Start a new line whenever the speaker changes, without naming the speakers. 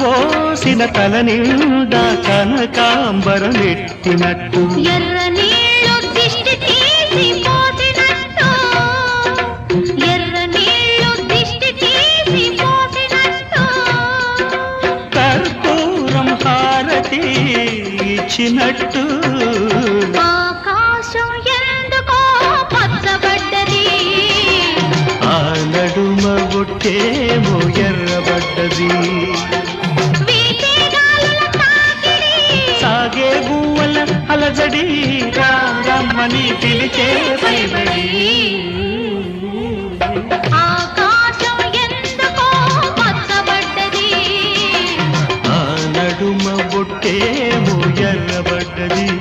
కలబోసిన తల నిండా కనకాంబరమెట్టినట్టు
ఎర్ర నీళ్ళు దిష్టి తీసి పోసినట్టు ఎర్ర నీళ్ళు దిష్టి తీసి పోసినట్టు
కర్పూరం హారతి ఇచ్చినట్టు
ఆకాశం ఎందుకో పచ్చబడ్డది
ఆ నడుమ బొట్టేమో ఎర్రబడ్డది
వీటిగాలుల తాకిడి
సాగే గువ్వల అలజడి రమ్మని పిలిచే పైబడి
ఆకాశం ఎందుకో పచ్చబడ్డది
ఆ నడుమ బొట్టేమో ఎర్రబడ్డది